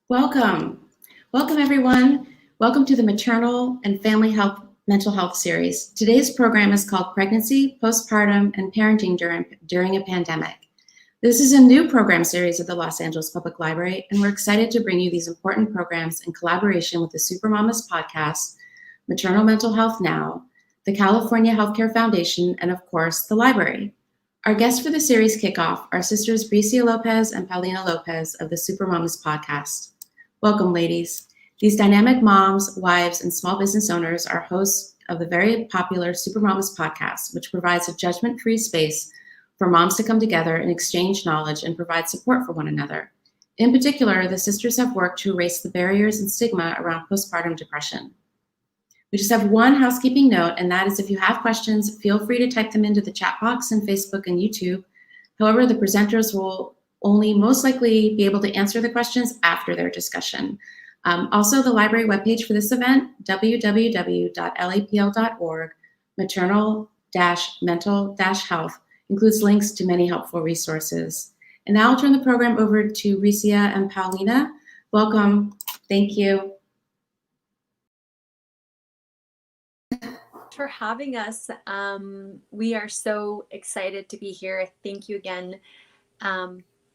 Welcome. Welcome, everyone. Welcome to the Maternal and Family Health Mental Health Series. Today's program is called Pregnancy, Postpartum, and Parenting During a Pandemic. This is a new program series at the Los Angeles Public Library, and we're excited to bring you these important programs in collaboration with the Super Mamás podcast, Maternal Mental Health Now, the California Healthcare Foundation, and of course, the library. Our guests for the series kickoff are sisters Bricia Lopez and Paulina Lopez of the Super Mamás podcast. Welcome, ladies. These dynamic moms, wives, and small business owners are hosts of the very popular Super Mamás podcast, which provides a judgment-free space for moms to come together and exchange knowledge and provide support for one another. In particular, the sisters have worked to erase the barriers and stigma around postpartum depression. We just have one housekeeping note, and that is if you have questions, feel free to type them into the chat box on Facebook and YouTube. However, the presenters will only most likely be able to answer the questions after their discussion. Also, the library webpage for this event, www.lapl.org, maternal-mental-health, includes links to many helpful resources. And now I'll turn the program over to Bricia and Paulina. Welcome. Thank you. For having us. We are so excited to be here. Thank you again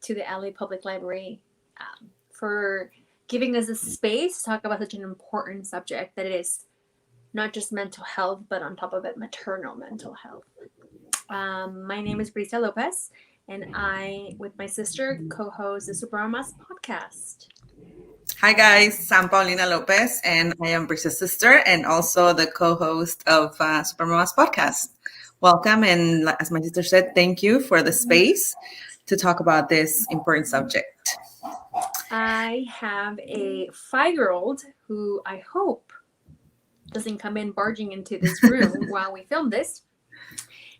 to the LA Public Library for giving us a space to talk about such an important subject that it is not just mental health, but on top of it, maternal mental health. My name is Bricia Lopez, and I, with my sister, co-host the Super Mamás podcast. Hi guys, I'm Paulina Lopez, and I am Bricia's sister and also the co-host of Super Mamás podcast. Welcome, and as my sister said, thank you for the space to talk about this important subject. I have a 5-year-old who I hope doesn't come in barging into this room while we film this.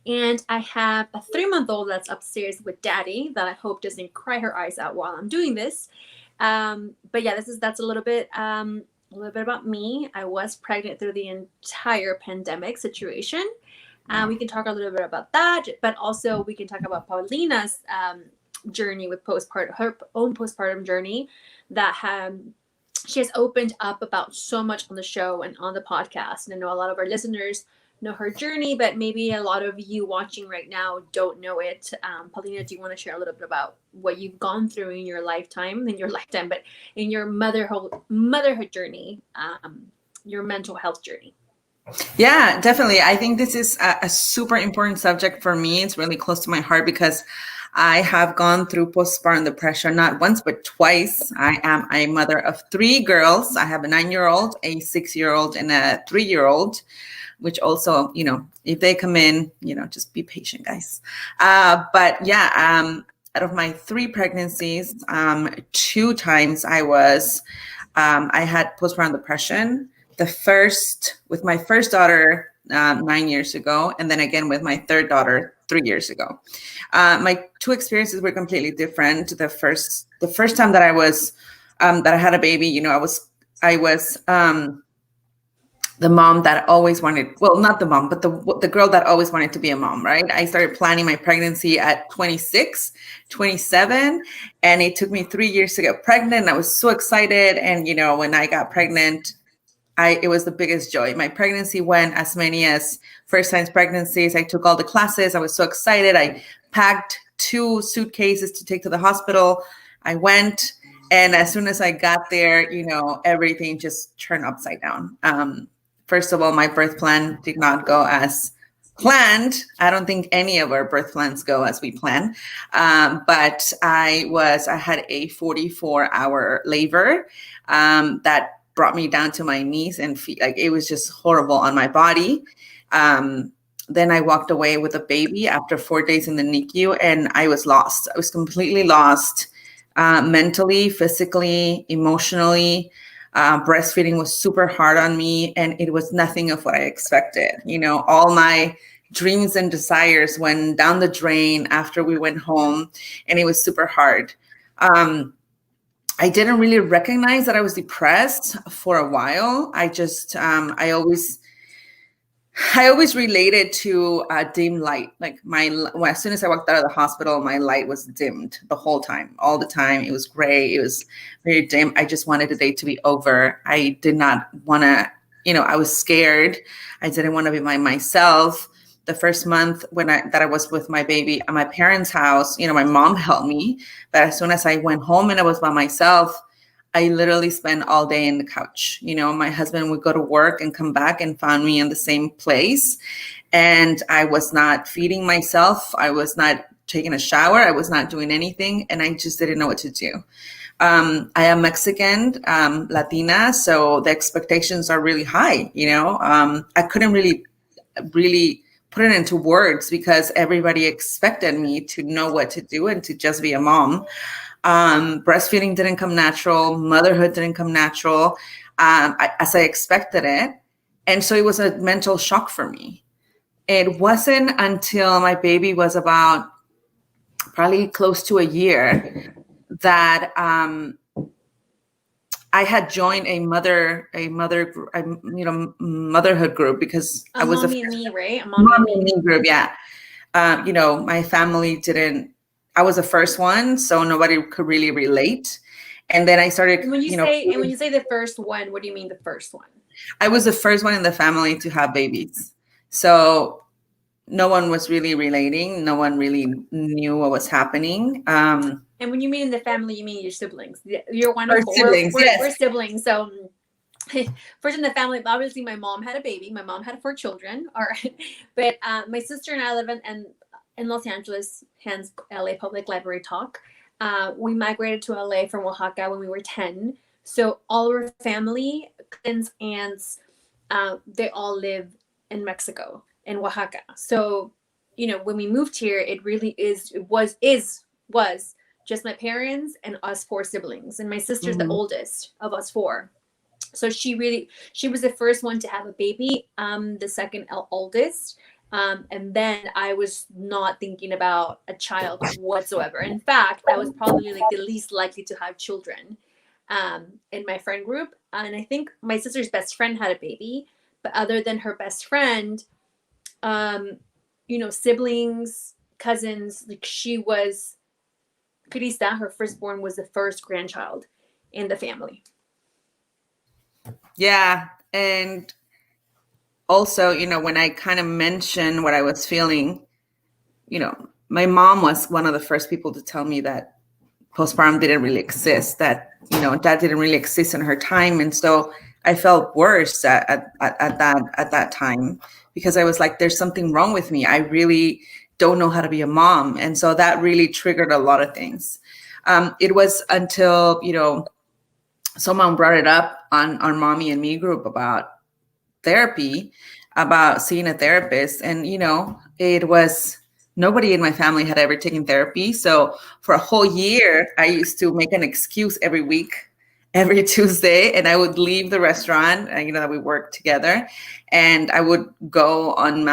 And I have a 3-month-old that's upstairs with daddy that I hope doesn't cry her eyes out while I'm doing this. But yeah, that's a little bit about me. I was pregnant through the entire pandemic situation. We can talk a little bit about that, but also we can talk about Paulina's journey with postpartum, her own postpartum journey that she has opened up about so much on the show and on the podcast. And I know a lot of our listeners know her journey, but maybe a lot of you watching right now don't know it. Paulina, do you want to share a little bit about what you've gone through in your lifetime, but in your motherhood journey, your mental health journey? Yeah, definitely. I think this is a super important subject for me. It's really close to my heart because I have gone through postpartum depression, not once, but twice. I am a mother of 3 girls. I have a 9-year-old, a 6-year-old, and a 3-year-old. Which also, if they come in, just be patient, guys. But yeah, out of my 3 pregnancies, 2 times I had postpartum depression. The first with my first daughter 9 years ago, and then again with my 3rd daughter 3 years ago. My 2 experiences were completely different. The first time that I had a baby, I was the mom that always wanted, well, not the mom, but the girl that always wanted to be a mom, right? I started planning my pregnancy at 26, 27, and it took me 3 years to get pregnant. I was so excited. And, when I got pregnant, it was the biggest joy. My pregnancy went as many as first time pregnancies. I took all the classes. I was so excited. I packed 2 suitcases to take to the hospital. I went, and as soon as I got there, everything just turned upside down. First of all, my birth plan did not go as planned. I don't think any of our birth plans go as we plan. But I had a 44-hour labor that brought me down to my knees and feet. Like, it was just horrible on my body. Then I walked away with a baby after 4 days in the NICU, and I was lost. I was completely lost, mentally, physically, emotionally. Breastfeeding was super hard on me, and it was nothing of what I expected. All my dreams and desires went down the drain after we went home, and it was super hard. I didn't really recognize that I was depressed for a while. I I always related to dim light. Like as soon as I walked out of the hospital, my light was dimmed the whole time, all the time. It was gray. It was very dim. I just wanted the day to be over. I did not want to, I was scared. I didn't want to be by myself. The first month that I was with my baby at my parents' house, my mom helped me. But as soon as I went home and I was by myself, I literally spent all day in the couch. My husband would go to work and come back and found me in the same place. And I was not feeding myself. I was not taking a shower. I was not doing anything. And I just didn't know what to do. I am Mexican, Latina, so the expectations are really high. I couldn't really put it into words because everybody expected me to know what to do and to just be a mom. Breastfeeding didn't come natural. Motherhood didn't come natural as I expected it. And so it was a mental shock for me. It wasn't until my baby was about probably close to a year that I had joined a motherhood group because I was Mommy and Me, right? Mommy and Me group. Yeah. My family didn't. I was the first one, so nobody could really relate. And then I started. When you say the first one, what do you mean the first one? I was the first one in the family to have babies, so no one was really relating. No one really knew what was happening. And when you mean in the family, you mean your siblings. You're one of four. Siblings, yes. We're siblings, so. First in the family, obviously my mom had a baby. My mom had 4 children. All right, but my sister and I live in Los Angeles, hence LA Public Library talk. We migrated to LA from Oaxaca when we were 10. So all our family, cousins, aunts, they all live in Mexico, in Oaxaca. So, when we moved here, it really was just my parents and us 4 siblings. And my sister's the oldest of us 4. So she was the first one to have a baby, the second oldest. And then I was not thinking about a child whatsoever. In fact, I was probably like the least likely to have children in my friend group. And I think my sister's best friend had a baby. But other than her best friend, siblings, cousins, like she was, Crista, her firstborn, was the first grandchild in the family. Yeah. And also, when I kind of mentioned what I was feeling, my mom was one of the first people to tell me that postpartum didn't really exist, that, that didn't really exist in her time. And so I felt worse at that time because I was like, there's something wrong with me. I really don't know how to be a mom. And so that really triggered a lot of things. It was until, someone brought it up on our Mommy and Me group about therapy, about seeing a therapist. And, it was, nobody in my family had ever taken therapy. So for a whole year, I used to make an excuse every week, every Tuesday, and I would leave the restaurant, that we worked together, and I would go on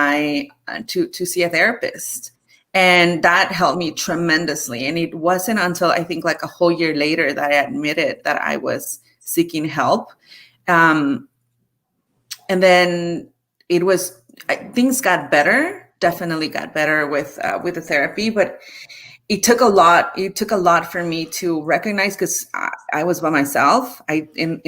to see a therapist. And that helped me tremendously. And it wasn't until I think like a whole year later that I admitted that I was seeking help. And then things got better, definitely got better with the therapy, but it took a lot. It took a lot for me to recognize, because I was by myself. In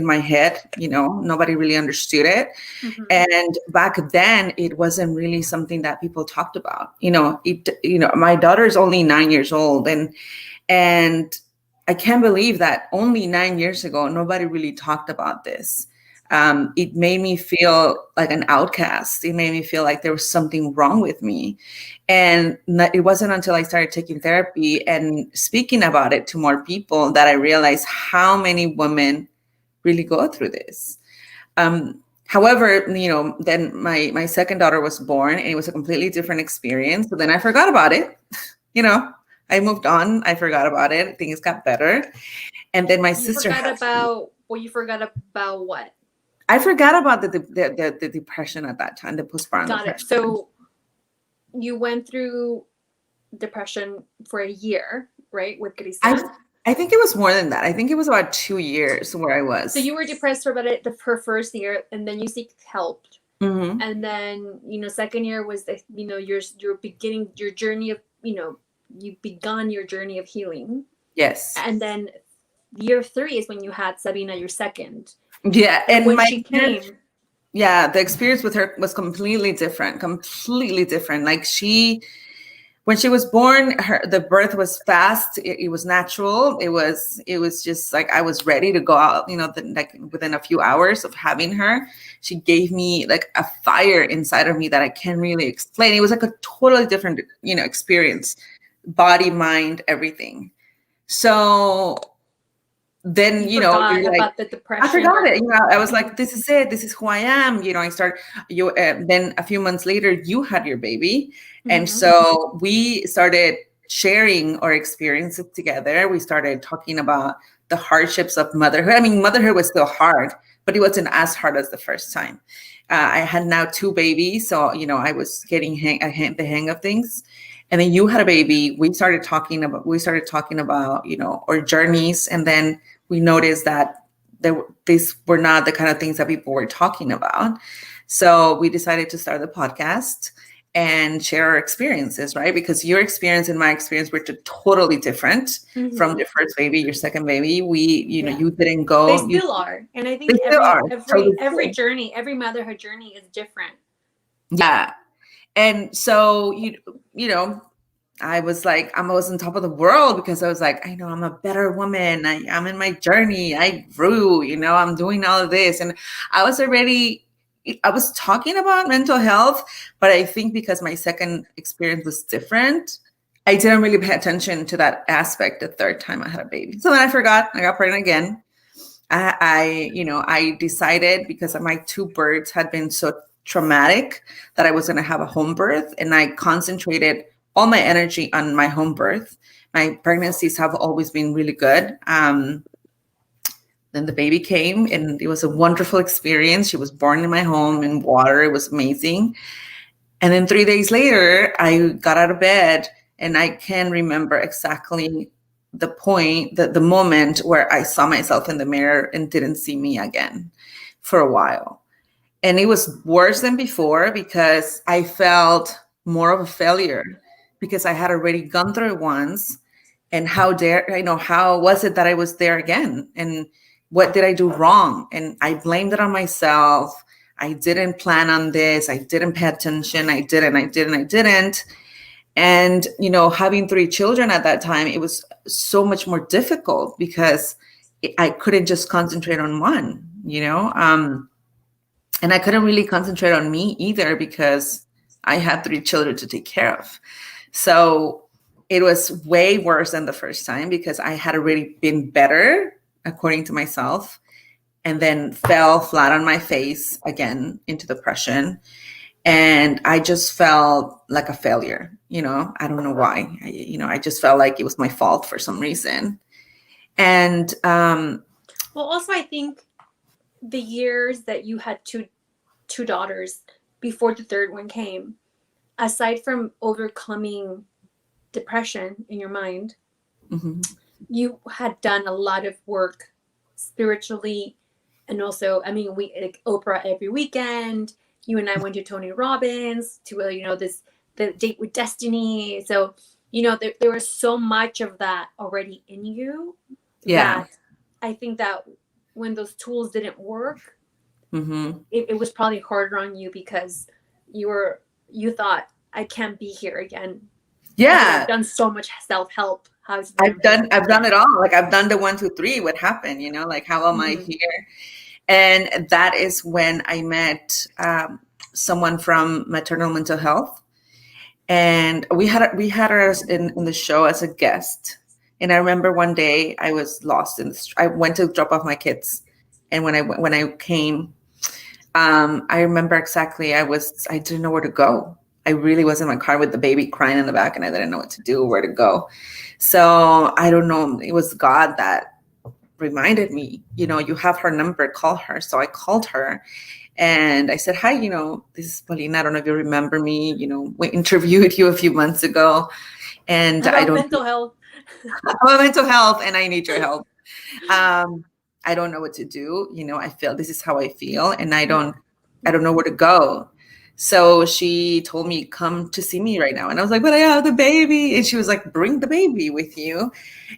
my head, nobody really understood it. Mm-hmm. And back then, it wasn't really something that people talked about. My daughter's only 9 years old, and I can't believe that only 9 years ago, nobody really talked about this. It made me feel like an outcast. It made me feel like there was something wrong with me. And it wasn't until I started taking therapy and speaking about it to more people that I realized how many women really go through this. However, then my second daughter was born, and it was a completely different experience. So then I forgot about it. I moved on. I forgot about it. Things got better. And then my sister. You forgot about what? I forgot about the depression at that time, the postpartum Got depression. It. So you went through depression for a year, right, with Crista? I think it was more than that. I think it was about 2 years where I was. So you were depressed for about her first year, and then you seeked help Mm-hmm. And then, second year was the, you're beginning your journey of, you've begun your journey of healing. Yes. And then year 3 is when you had Sabina, your second. Yeah. And when my she came. Yeah, the experience with her was completely different. Like when she was born, the birth was fast. It was natural. It was just like I was ready to go out. Like within a few hours of having her, she gave me like a fire inside of me that I can't really explain. It was like a totally different, experience, body, mind, everything. So then, You forgot you're like, about the depression. I forgot it. I was like, this is it. This is who I am. I start then a few months later, you had your baby. And so we started sharing our experiences together. We started talking about the hardships of motherhood. I mean, motherhood was still hard, but it wasn't as hard as the first time. I had now 2 babies. So, I was getting the hang of things. And then you had a baby. We started talking about, our journeys. And then we noticed that these were not the kind of things that people were talking about. So we decided to start the podcast and share our experiences, right? Because your experience and my experience were totally different from your first baby, your second baby. You didn't go. They still are. And I think They still are. every journey, every motherhood journey is different. Yeah. And so, I was like, I was on top of the world because I was like, I know I'm a better woman. I'm in my journey. I grew, I'm doing all of this. And I was talking about mental health, but I think because my second experience was different, I didn't really pay attention to that aspect the third time I had a baby. So then I forgot, I got pregnant again. I decided because my 2 births had been so traumatic that I was going to have a home birth, and I concentrated all my energy on my home birth. My pregnancies have always been really good. Then the baby came, and it was a wonderful experience. She was born in my home in water. It was amazing. And then 3 days later, I got out of bed, and I can remember exactly the moment where I saw myself in the mirror and didn't see me again for a while. And it was worse than before because I felt more of a failure because I had already gone through it once. And how was it that I was there again? And what did I do wrong? And I blamed it on myself. I didn't plan on this. I didn't pay attention. I didn't. And, having 3 children at that time, it was so much more difficult because I couldn't just concentrate on one, and I couldn't really concentrate on me either because I had 3 children to take care of. So it was way worse than the first time because I had already been better, according to myself, and then fell flat on my face again into depression. And I just felt like a failure. I don't know why. I just felt like it was my fault for some reason. And well, also I think the years that you had two daughters before the third one came, aside from overcoming depression in your mind, you had done a lot of work spiritually. And also, I mean, we like Oprah every weekend. You and I went to Tony Robbins to, the Date with Destiny. So, there was so much of that already in you. Yeah. That I think that when those tools didn't work, it was probably harder on you because you thought, I can't be here again. Yeah. I've done so much self-help. I've done it all. Like I've done the 1, 2, 3. What happened? Like how am I here? And that is when I met someone from maternal mental health, and we had her in the show as a guest. And I remember one day I was lost I went to drop off my kids, and when I came, I remember exactly. I didn't know where to go. I really was in my car with the baby crying in the back, and I didn't know what to do, where to go. So I don't know. It was God that reminded me, you have her number, call her. So I called her and I said, hi, this is Paulina. I don't know if you remember me. We interviewed you a few months ago, and I don't mental health. about mental health, and I need your help. I don't know what to do. I feel this is how I feel, and I don't I don't know where to go. So she told me, come to see me right now. And I was like, but I have the baby. And she was like, bring the baby with you.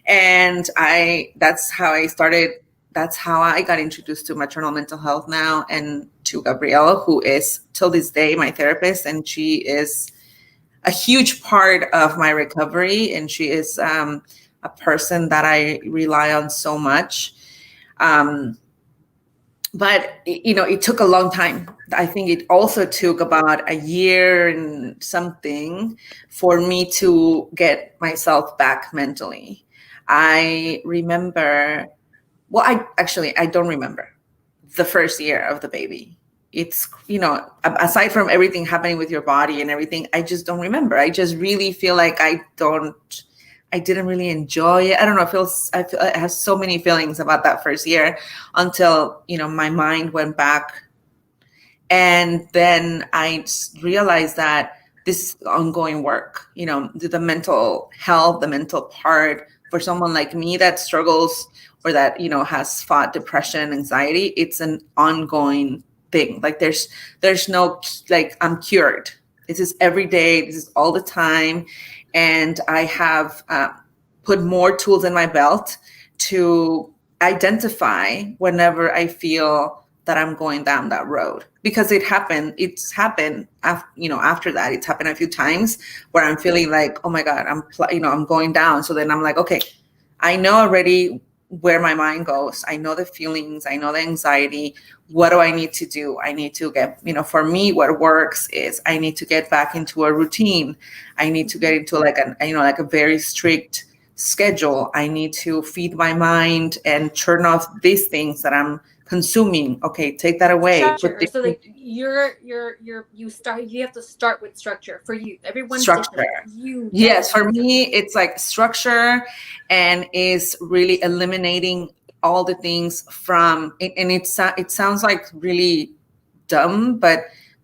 And that's how I started. That's how I got introduced to maternal mental health now, and to Gabrielle, who is till this day my therapist. And she is a huge part of my recovery. And she is a person that I rely on so much. But it took a long time. I think it also took about a year and something for me to get myself back mentally. I remember, well, I don't remember the first year of the baby. It's, aside from everything happening with your body and everything, I just don't remember. I just really feel like I didn't really enjoy it. I don't know. I feel I have so many feelings about that first year until, my mind went back. And then I realized that this is ongoing work, the mental health, the mental part for someone like me that struggles or that, has fought depression, anxiety. It's an ongoing thing. Like there's no, like, I'm cured. This is every day. This is all the time. And I have put more tools in my belt to identify whenever I feel that I'm going down that road, because it's happened after that. It's happened a few times where I'm feeling like, oh my God, I'm going down. So then I'm like, okay, I know already where my mind goes. I know the feelings, I know the anxiety. What do I need to do? I need to get, for me, what works is I need to get back into a routine. I need to get into like a very strict schedule. I need to feed my mind and turn off these things that I'm consuming. Okay, take that away. Structure. So like you have to start with structure for you. Everyone's structure. Yes, for me, it's like structure, and is really eliminating all the things from, and it sounds like really dumb, but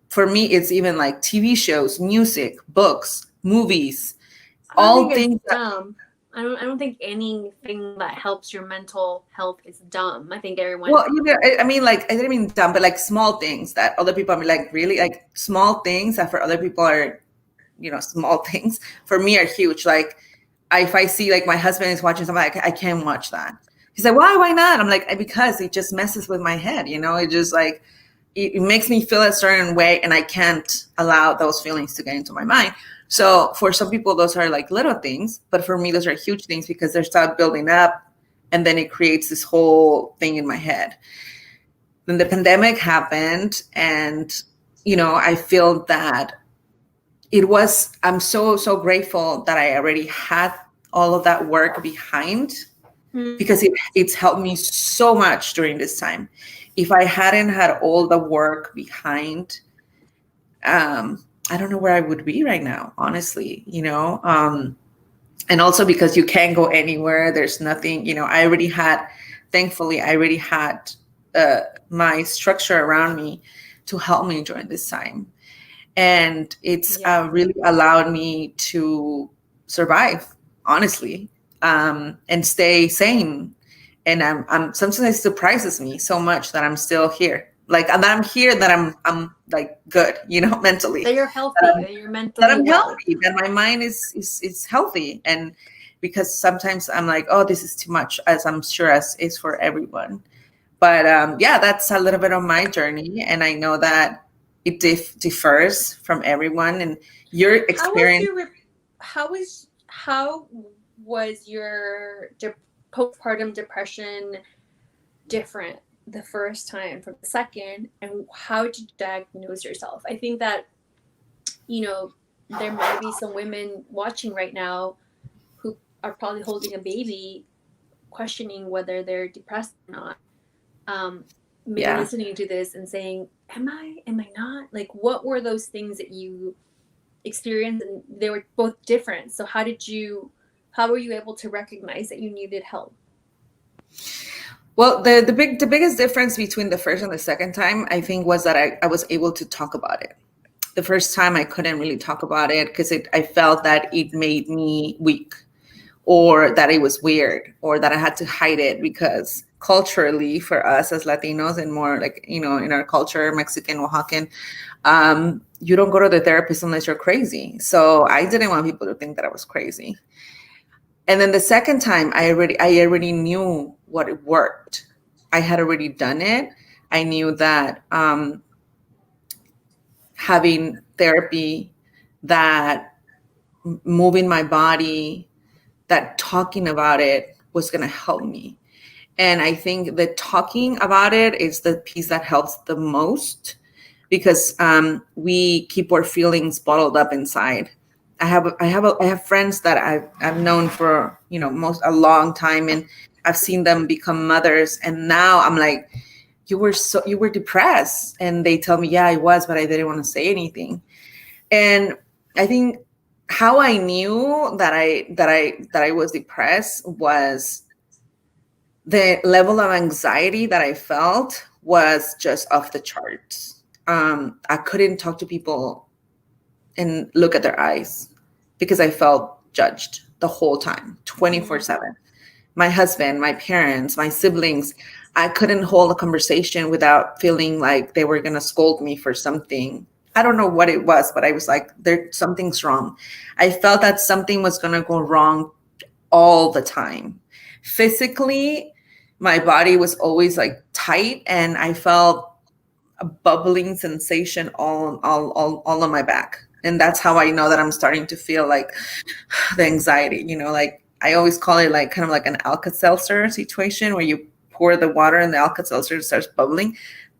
for me, it's even like TV shows, music, books, movies, all things. Dumb. I don't think anything that helps your mental health is dumb. I think everyone. Well, I mean, like, I didn't mean dumb, but like small things that other people are like, really, like small things that for other people are, small things, for me are huge. Like, if I see like my husband is watching something, I can't watch that. He's like, why not? I'm like, because it just messes with my head. It just like, it makes me feel a certain way, and I can't allow those feelings to get into my mind. So for some people, those are like little things, but for me, those are huge things because they start building up, and then it creates this whole thing in my head. Then the pandemic happened, and, I feel that I'm so grateful that I already had all of that work behind, because it's helped me so much during this time. If I hadn't had all the work behind, I don't know where I would be right now, honestly, and also because you can't go anywhere. There's nothing, thankfully, I already had my structure around me to help me during this time. And it's really allowed me to survive, honestly, and stay sane. And I'm sometimes it surprises me so much that I'm still here. Like, that I'm here, that I'm like good, mentally. That you're healthy, that you're mentally that I'm healthy, that my mind is healthy. And because sometimes I'm like, oh, this is too much, as I'm sure as is for everyone. But that's a little bit of my journey, and I know that it differs from everyone. And your experience. How was your postpartum depression different the first time from the second, and how did you diagnose yourself? I think that, there might be some women watching right now who are probably holding a baby, questioning whether they're depressed or not. Maybe listening to this and saying, am I not? Like, what were those things that you experienced? And they were both different. So how were you able to recognize that you needed help? Well, the biggest difference between the first and the second time, I think, was that I was able to talk about it. The first time I couldn't really talk about it because I felt that it made me weak, or that it was weird, or that I had to hide it, because culturally for us as Latinos, and more like, in our culture, Mexican, Oaxacan, you don't go to the therapist unless you're crazy. So I didn't want people to think that I was crazy. And then the second time, I already knew what it worked. I had already done it. I knew that having therapy, that moving my body, that talking about it was going to help me. And I think that talking about it is the piece that helps the most, because we keep our feelings bottled up inside. I have friends that I've known for a long time, and I've seen them become mothers, and now I'm like, you were depressed, and they tell me, yeah, I was, but I didn't want to say anything. And I think how I knew that I was depressed was the level of anxiety that I felt was just off the charts. I couldn't talk to people and look at their eyes because I felt judged the whole time, 24/7. My husband, my parents, my siblings, I couldn't hold a conversation without feeling like they were going to scold me for something. I don't know what it was, but I was like, something's wrong. I felt that something was going to go wrong all the time. Physically, my body was always like tight, and I felt a bubbling sensation all on my back. And that's how I know that I'm starting to feel like the anxiety, like I always call it like kind of like an Alka-Seltzer situation, where you pour the water and the Alka-Seltzer starts bubbling.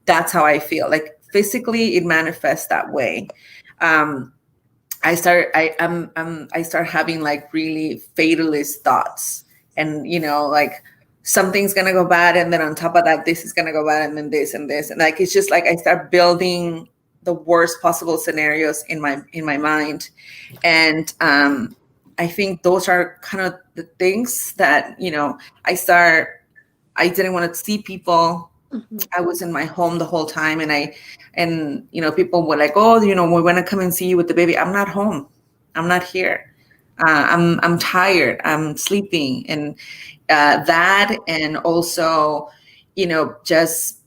That's how I feel. Like physically, it manifests that way. I start having like really fatalist thoughts, and like something's gonna go bad, and then on top of that, this is gonna go bad, and then this and this, and like it's just like I start building the worst possible scenarios in my mind. And I think those are kind of the things that I didn't want to see people. Mm-hmm. I was in my home the whole time, and people were like, oh, we want to come and see you with the baby. I'm not home. I'm not here. I'm tired. I'm sleeping. And that, and also, just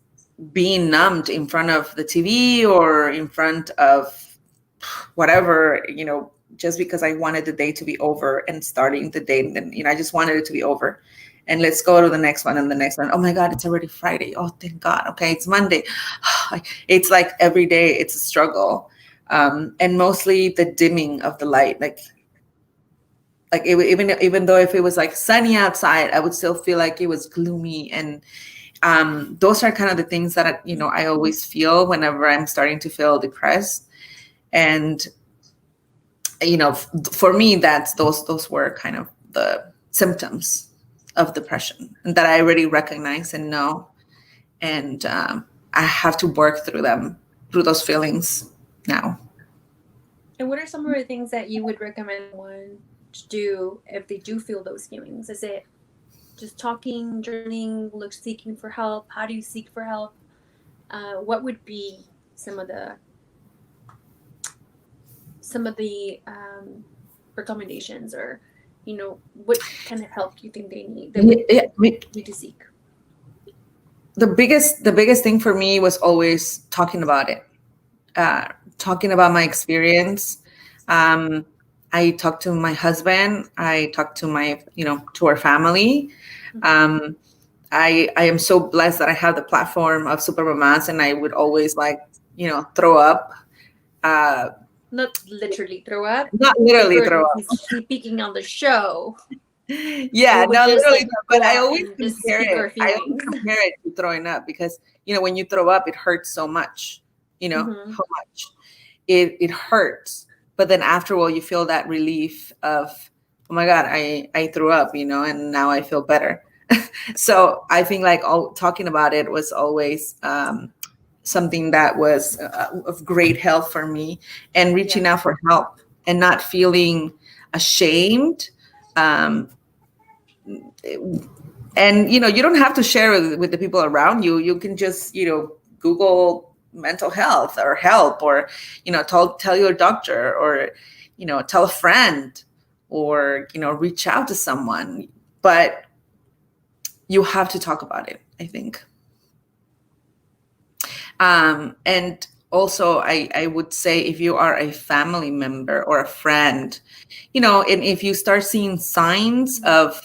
being numbed in front of the TV or in front of whatever, just because I wanted the day to be over and starting the day. And then, I just wanted it to be over. And let's go to the next one and the next one. Oh my God, it's already Friday. Oh, thank God. Okay, it's Monday. It's like every day it's a struggle. And mostly the dimming of the light. Like even though if it was like sunny outside, I would still feel like it was gloomy. And those are kind of the things that, I always feel whenever I'm starting to feel depressed. And, for me, those were kind of the symptoms of depression that I already recognize and know. And I have to work through those feelings now. And what are some of the things that you would recommend one to do if they do feel those feelings? Is it just talking, journaling, seeking for help? How do you seek for help? What would be some of the recommendations, or what kind of help do you think they need to seek? The biggest thing for me was always talking about it, talking about my experience. I talked to my husband. I talked to my to our family. I am so blessed that I have the platform of Super Mamás, and I would always throw up. Not literally throw up. Not literally throw up. Speaking on the show. Yeah, not literally, but I always compare it. I always compare it to throwing up, because when you throw up, it hurts so much. How much it hurts, but then afterward, you feel that relief of, oh my God, I threw up, and now I feel better. So I think talking about it was always something that was of great help for me, and reaching out for help and not feeling ashamed. And you don't have to share with the people around you. You can just Google mental health or help, or tell your doctor, or tell a friend. or, reach out to someone. But you have to talk about it, I think. And also, I would say if you are a family member or a friend, and if you start seeing signs of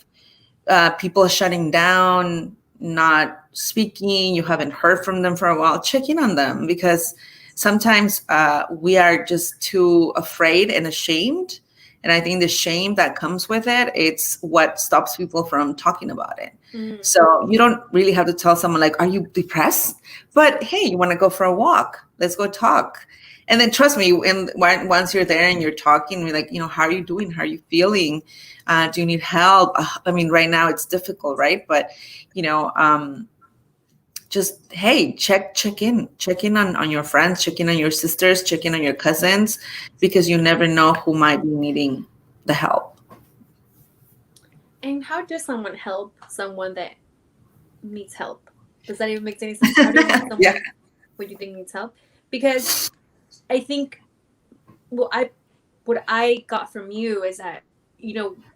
people shutting down, not speaking, you haven't heard from them for a while, check in on them, because sometimes we are just too afraid and ashamed. And I think the shame that comes with it, it's what stops people from talking about it. So you don't really have to tell someone like, are you depressed? But hey, you want to go for a walk? Let's go talk. And then trust me, once you're there and you're talking, we're like, how are you doing? How are you feeling? Do you need help? I mean, right now it's difficult, right? But, just, hey, check in on your friends, check in on your sisters, check in on your cousins, because you never know who might be needing the help. And how does someone help someone that needs help? Does that even make any sense? How do you help someone what you think needs help? Because I think what I got from you is that,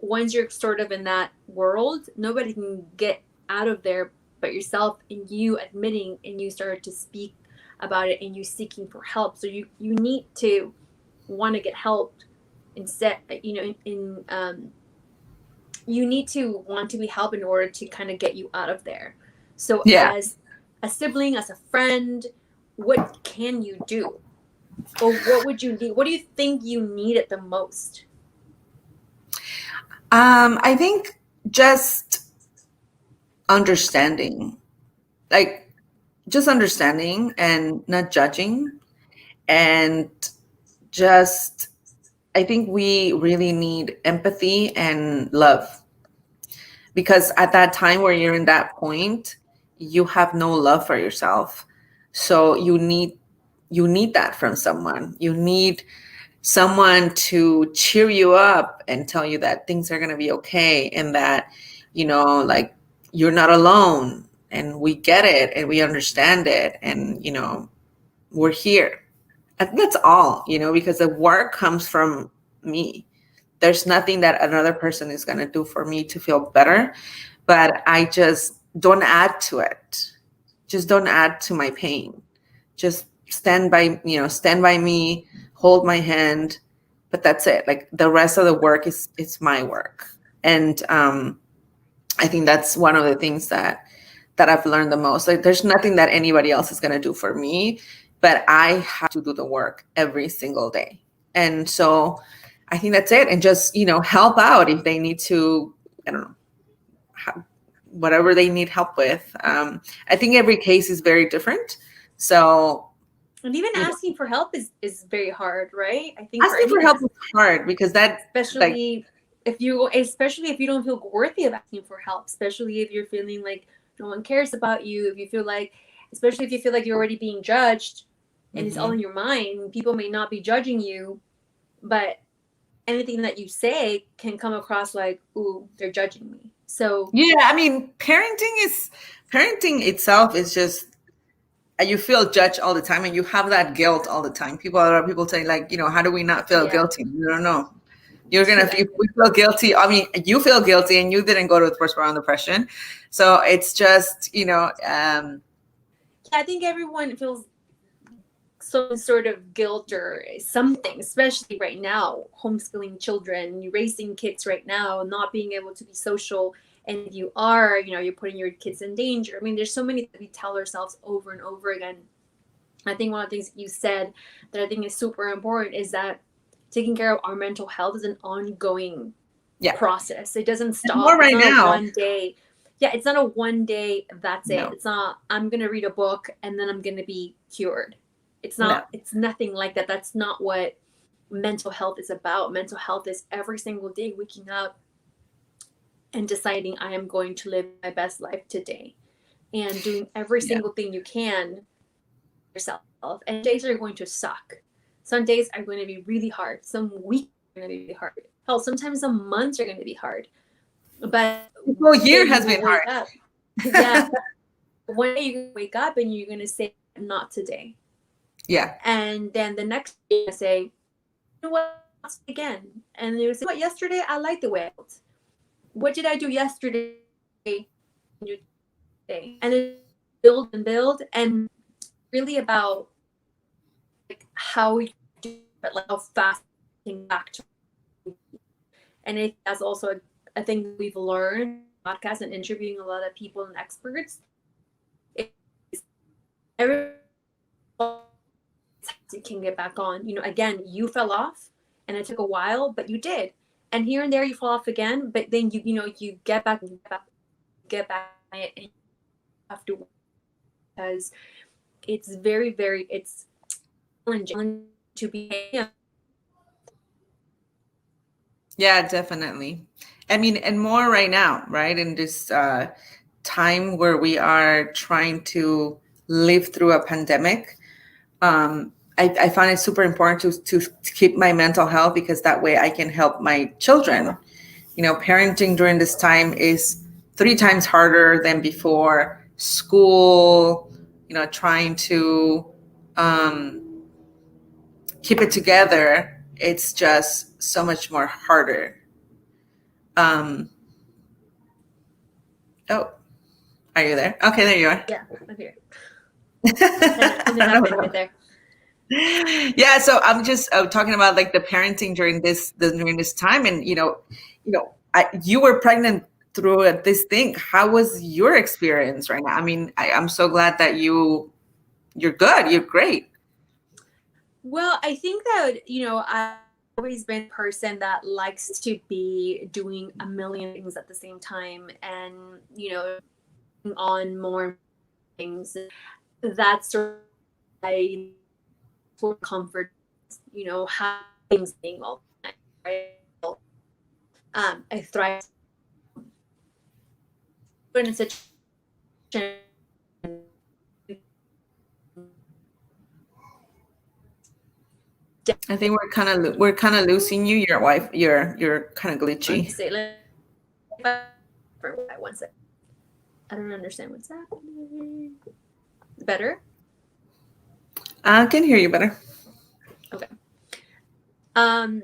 once you're sort of in that world, nobody can get out of there but yourself, and you admitting, and you started to speak about it, and you seeking for help. So you need to want to get help instead, you need to want to be helped in order to kind of get you out of there. So as a sibling, as a friend, what can you do? Or what would you need? What do you think you needed the most? I think just understanding, just understanding and not judging. And just, I think we really need empathy and love, because at that time where you're in that point, you have no love for yourself. So you need that from someone. You need someone to cheer you up and tell you that things are going to be okay, and that, you're not alone, and we get it, and we understand it, and, we're here. And that's all, because the work comes from me. There's nothing that another person is going to do for me to feel better, but I just don't add to it. Just don't add to my pain. Just stand by me, hold my hand, but that's it. Like, the rest of the work is my work. And I think that's one of the things that I've learned the most. Like, there's nothing that anybody else is going to do for me, but I have to do the work every single day. And so I think that's it. And just, help out if they need to, I don't know, whatever they need help with. I think every case is very different. So, and even asking for help is very hard, right? I think asking for help is hard, because that, especially if you don't feel worthy of asking for help, especially if you're feeling like no one cares about you, especially if you feel like you're already being judged, and it's all in your mind. People may not be judging you, but anything that you say can come across like, ooh, they're judging me. So I mean, parenting itself is just, you feel judged all the time, and you have that guilt all the time. People say, like, how do we not feel guilty? You don't know. We feel guilty. I mean, you feel guilty, and you didn't go to the postpartum depression. So it's just, I think everyone feels some sort of guilt or something, especially right now, homeschooling children, raising kids right now, not being able to be social. And if you are, you're putting your kids in danger. I mean, there's so many that we tell ourselves over and over again. I think one of the things that you said that I think is super important is that taking care of our mental health is an ongoing process. It doesn't stop. More right now. One day. Yeah, it's not a one day, that's No. it. It's not, I'm going to read a book and then I'm going to be cured. It's not, It's nothing like that. That's not what mental health is about. Mental health is every single day waking up and deciding I am going to live my best life today, and doing every single thing you can yourself. And days are going to suck. Some days are going to be really hard. Some weeks are going to be really hard. Hell, sometimes some months are going to be hard. But the whole year has been hard. Yeah. One day you wake up and you're going to say, not today. Yeah. And then the next day you say, you know what, again. And they would say, what, yesterday I liked the way I felt. What did I do yesterday? And then build and really about like how you do it, but like how fast back to. And it that's also a thing we've learned podcast and interviewing a lot of people and experts. Everyone can get back on. Again, you fell off and it took a while, but you did. And here and there you fall off again, but then you get back and get back on it, and you have to, because it's very, very, it's challenging to be. Yeah, definitely. I mean, and more right now, right? In this time where we are trying to live through a pandemic, I find it super important to keep my mental health, because that way I can help my children. Parenting during this time is 3 times harder than before. School, trying to keep it together, it's just so much more harder. Oh, are you there? Okay, there you are. Yeah, I'm here. Something happened right there. Yeah, so I'm just talking about like the parenting during this time, and you were pregnant through this thing. How was your experience right now? I mean, I'm so glad that you're good. You're great. Well, I think that I've always been a person that likes to be doing a million things at the same time, and on more things. That's sort of I for comfort, have things being all the time, right? I thrive in a situation. I think we're kind of losing you. Your wife, you're kind of glitchy. One second. I don't understand what's happening. Better? I can hear you better. Okay. I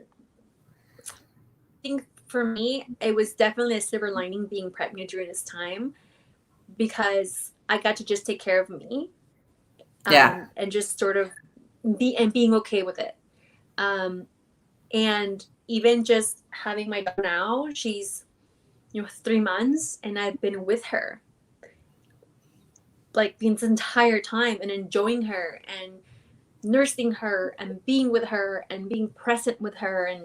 think for me, it was definitely a silver lining being pregnant during this time, because I got to just take care of me. Yeah. And just sort of being okay with it. And even just having my daughter now, she's 3 months, and I've been with her like this entire time, and enjoying her and nursing her and being with her and being present with her. And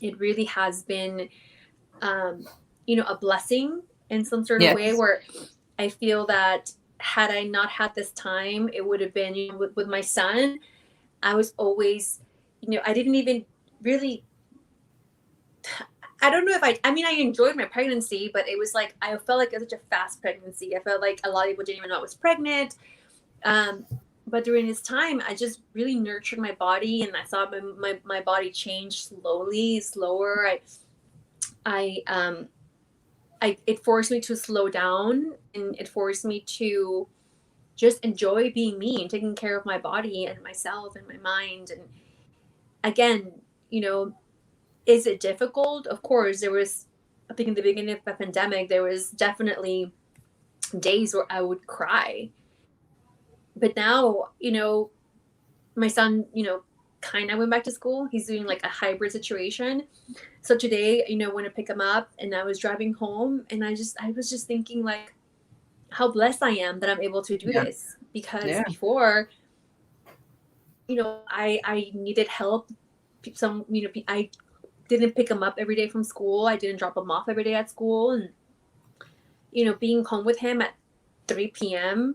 it really has been a blessing in some sort of way, where I feel that had I not had this time, it would have been with my son. I was always I didn't even really, I don't know if I enjoyed my pregnancy, but it was like, I felt like it was such a fast pregnancy. I felt like a lot of people didn't even know I was pregnant. But during this time, I just really nurtured my body, and I saw my body change slower. It forced me to slow down, and it forced me to just enjoy being me and taking care of my body and myself and my mind. And again, is it difficult? Of course, there was, I think in the beginning of the pandemic, there was definitely days where I would cry. But now, my son, kind of went back to school. He's doing like a hybrid situation. So today, when I pick him up, and I was driving home, and I was just thinking like how blessed I am that I'm able to do this, because before, I needed help. I didn't pick him up every day from school. I didn't drop him off every day at school. And, being home with him at 3 p.m.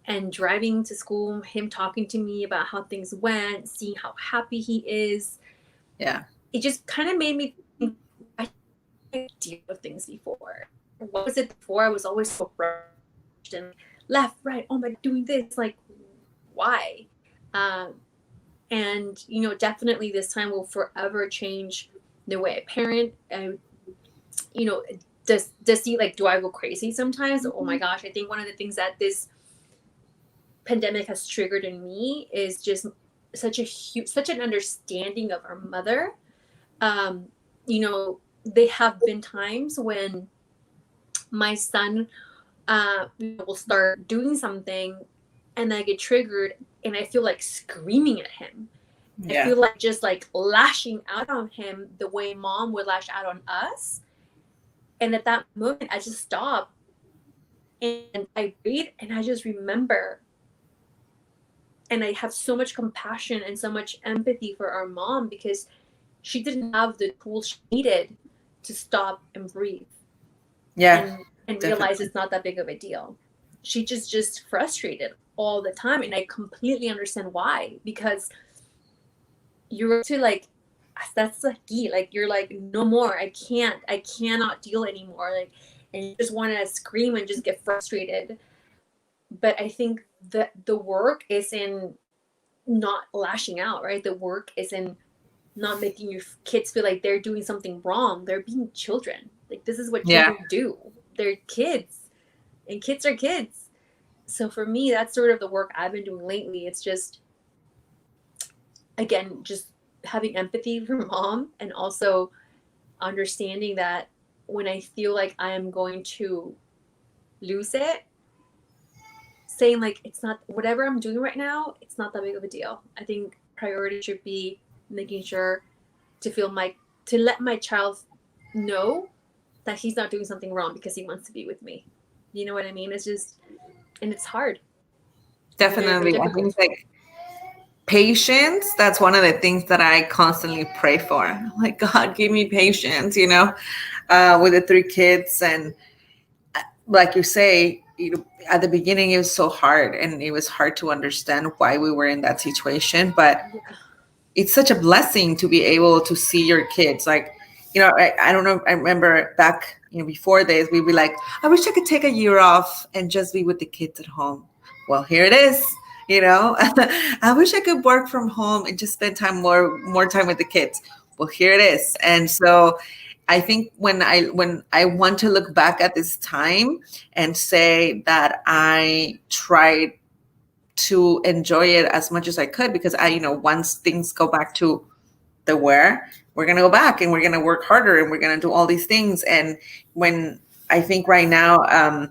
and driving to school, him talking to me about how things went, seeing how happy he is. Yeah. It just kind of made me think I didn't deal with things before. What was it before? I was always so rushed and left, right. Oh my, doing this. Like, why? And, definitely this time will forever change the way I parent. Does he like, do I go crazy sometimes? Oh my gosh. I think one of the things that this pandemic has triggered in me is just such an understanding of our mother. You know, they have been times when my son will start doing something and I get triggered and I feel like screaming at him. I feel like just like lashing out on him the way mom would lash out on us. And at that moment, I just stop and I breathe and I just remember. And I have so much compassion and so much empathy for our mom because she didn't have the tools she needed to stop and breathe. Yeah. And realize it's not that big of a deal. She just frustrated all the time. And I completely understand why, because you're to like, that's the key. Like, you're like, no more. I cannot deal anymore. Like, and you just want to scream and just get frustrated. But I think that the work is in not lashing out, right? The work is in not making your kids feel like they're doing something wrong. They're being children. Like, this is what children do. They're kids, and kids are kids. So for me, that's sort of the work I've been doing lately. It's just, again, just having empathy for mom, and also understanding that when I feel like I am going to lose it, saying like, it's not, whatever I'm doing right now, it's not that big of a deal. I think priority should be making sure to let my child know that he's not doing something wrong because he wants to be with me. You know what I mean? It's just, and it's hard. Definitely. I think like patience, that's one of the things that I constantly pray for. I'm like, God, give me patience, you know, with the 3 kids. And like you say, at the beginning, it was so hard, and it was hard to understand why we were in that situation. But it's such a blessing to be able to see your kids. Like, you know, I don't know. I remember back, before this, we'd be like, I wish I could take a year off and just be with the kids at home. Well, here it is. I wish I could work from home and just spend more time with the kids. Well, here it is. And so I think when I want to look back at this time and say that I tried to enjoy it as much as I could, because once things go back to the where, we're going to go back and we're going to work harder and we're going to do all these things. And when I think right now,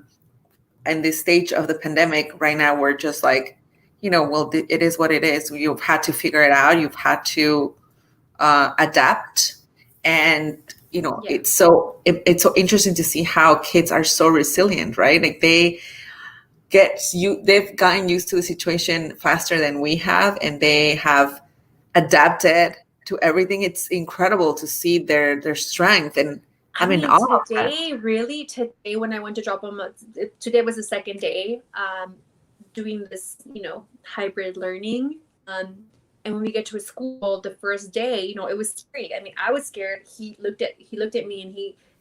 in this stage of the pandemic right now, we're just like, well, it is what it is. You've had to figure it out. You've had to adapt. And, it's so interesting to see how kids are so resilient, right? Like they've gotten used to the situation faster than we have, and they have adapted to everything. It's incredible to see their strength. And I mean today when I went to drop them, today was the second day doing this, hybrid learning. And when we get to a school, the first day, it was scary. I mean, I was scared. He looked at me, and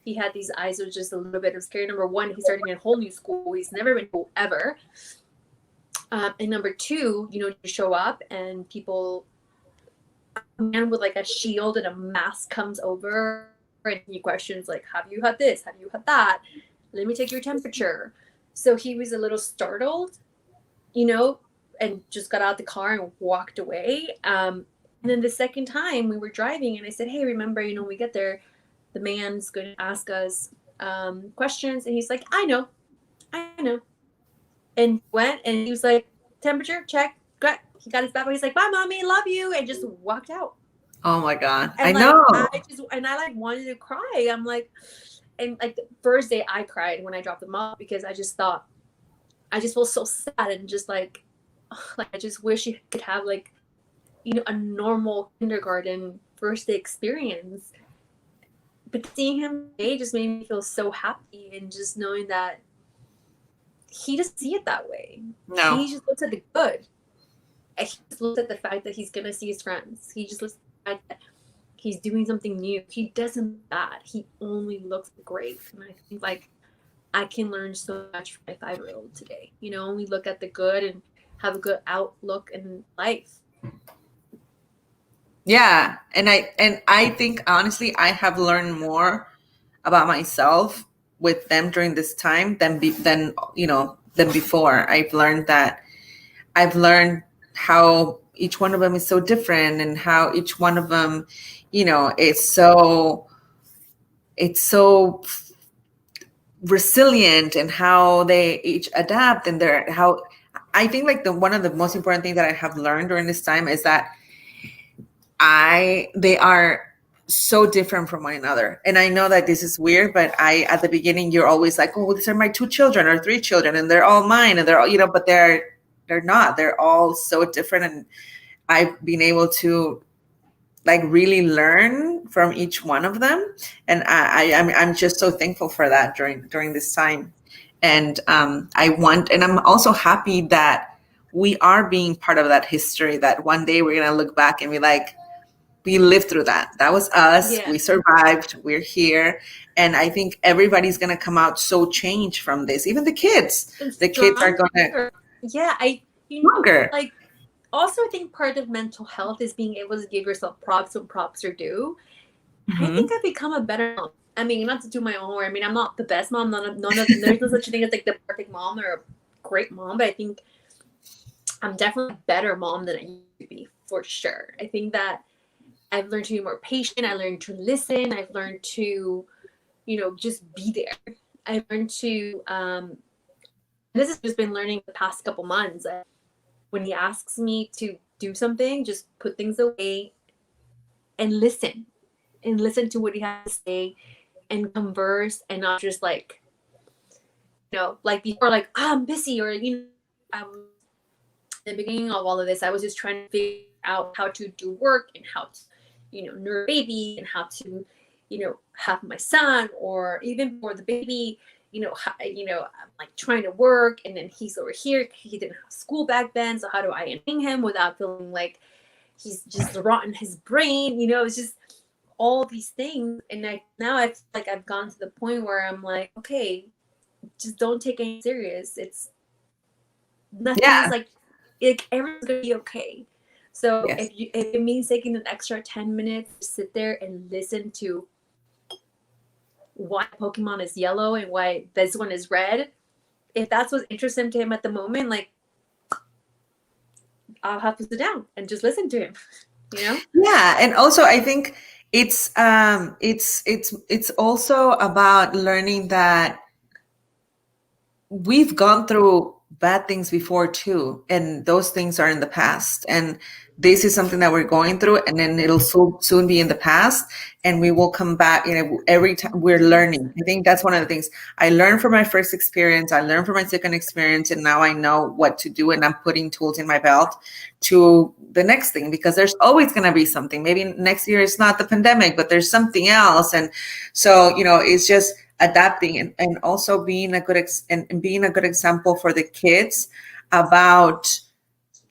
he had these eyes of just a little bit of scary. Number one, he's starting a whole new school. He's never been to ever. And number two, you show up and a man with like a shield and a mask comes over and he questions like, have you had this? Have you had that? Let me take your temperature. So he was a little startled, and just got out the car and walked away. And then the second time we were driving, and I said, hey, remember, when we get there, the man's going to ask us questions. And he's like, I know. And went, and he was like, temperature, check. He got his back. He's like, bye, mommy, love you. And just walked out. Oh my God. And I know. I wanted to cry. I'm like, and like the first day I cried when I dropped them off, because I just thought, I just felt so sad, and just like I just wish you could have like, a normal kindergarten first day experience. But seeing him today just made me feel so happy, and just knowing that he doesn't see it that way. No. He just looks at the good. And he just looks at the fact that he's gonna see his friends. He just looks at the fact that he's doing something new. He doesn't look bad. He only looks great. And I think like I can learn so much from my 5-year-old today. Only look at the good and have a good outlook in life. Yeah. And I think honestly, I have learned more about myself with them during this time than before. I've learned how each one of them is so different, and how each one of them, it's so resilient, and how they each adapt, and how I think like one of the most important things that I have learned during this time is that they are so different from one another. And I know that this is weird, but at the beginning, you're always like, oh, well, these are my 2 children or 3 children, and they're all mine, and they're all, but they're not. They're all so different, and I've been able to like really learn from each one of them, and I'm just so thankful for that during this time. And and I'm also happy that we are being part of that history, that one day we're gonna look back and be like, we lived through that. That was us. Yeah. We survived. We're here. And I think everybody's going to come out so changed from this. Even the kids. The kids are going to. Yeah. Stronger. Like, also, I think part of mental health is being able to give yourself props when props are due. Mm-hmm. I think I've become a better mom. I mean, not to do my own work. I mean, I'm not the best mom. There's no such a thing as like the perfect mom or a great mom. But I think I'm definitely a better mom than I used to be, for sure. I think that I've learned to be more patient. I learned to listen. I've learned to, just be there. I've learned to, this has just been learning the past couple months. When he asks me to do something, just put things away and listen to what he has to say and converse, and not just like, like before, like, I'm busy, or, at the beginning of all of this, I was just trying to figure out how to do work and how to, nurse baby, and how to, have my son, or even for the baby, I'm like trying to work, and then he's over here. He didn't have school back then, so how do I entertain him without feeling like he's just rotten his brain? It's just all these things. And now I feel like I've gone to the point where I'm like, okay, just don't take it serious. It's nothing. Yeah. Is like everything's gonna be okay. So Yes. if it means taking an extra 10 minutes to sit there and listen to why Pokemon is yellow and why this one is red, if that's what's interesting to him at the moment, like, I'll have to sit down and just listen to him. Yeah, and also I think it's also about learning that we've gone through bad things before too, and those things are in the past, and this is something that we're going through, and then it'll soon be in the past, and we will come back. Every time we're learning. I think that's one of the things I learned from my first experience. I learned from my second experience, and now I know what to do, and I'm putting tools in my belt to the next thing, because there's always going to be something. Maybe next year it's not the pandemic, but there's something else, and so it's just adapting, and also being a good example for the kids about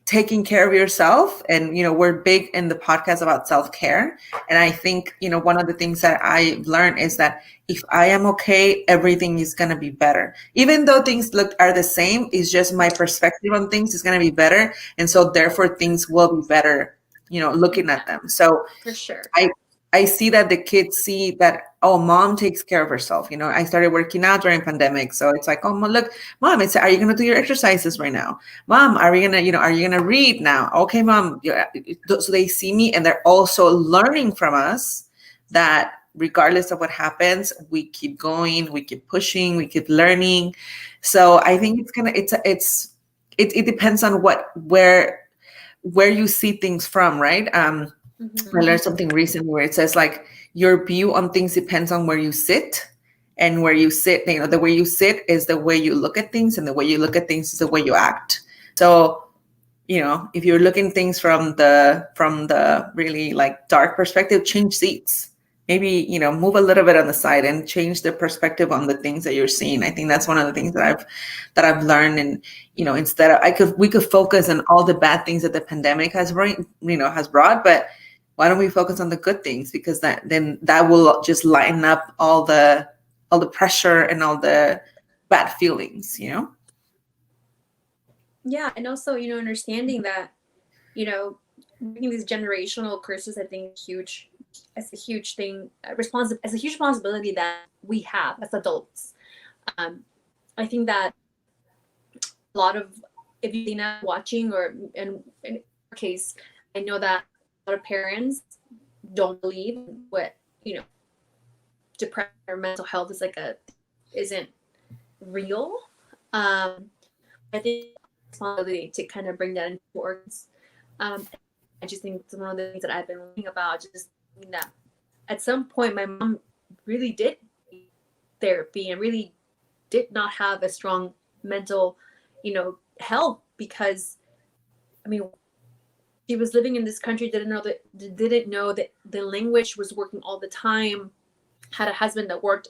taking care of yourself. And we're big in the podcast about self-care, and I think one of the things that I've learned is that if I am okay, everything is going to be better. Even though things are the same, it's just my perspective on things is going to be better, and so therefore things will be better looking at them. So for sure, I see that the kids see that, oh, mom takes care of herself. I started working out during pandemic. So it's like, oh, look, mom, are you going to do your exercises right now? Mom, are you going to read now? Okay, mom. So they see me, and they're also learning from us that regardless of what happens, we keep going, we keep pushing, we keep learning. So I think it depends on where you see things from, right? Mm-hmm. I learned something recently where it says like your view on things depends on where you sit, and where you sit, the way you sit is the way you look at things, and the way you look at things is the way you act. So, if you're looking things from the really like dark perspective, change seats. Maybe, move a little bit on the side and change the perspective on the things that you're seeing. I think that's one of the things that I've learned. And, instead of we could focus on all the bad things that the pandemic has brought, but why don't we focus on the good things? Because that will just lighten up all the pressure and all the bad feelings, Yeah, and also, understanding that, breaking these generational curses, I think it's a huge thing, as a huge responsibility that we have as adults. I think that a lot of, if you're not watching, and case, I know that a lot of parents don't believe what, depression or mental health isn't real. I think responsibility to kind of bring that into words. I just think it's one of the things that I've been learning about, just that at some point my mom really did therapy and really did not have a strong mental, health, because she was living in this country, didn't know that the language was working all the time, had a husband that worked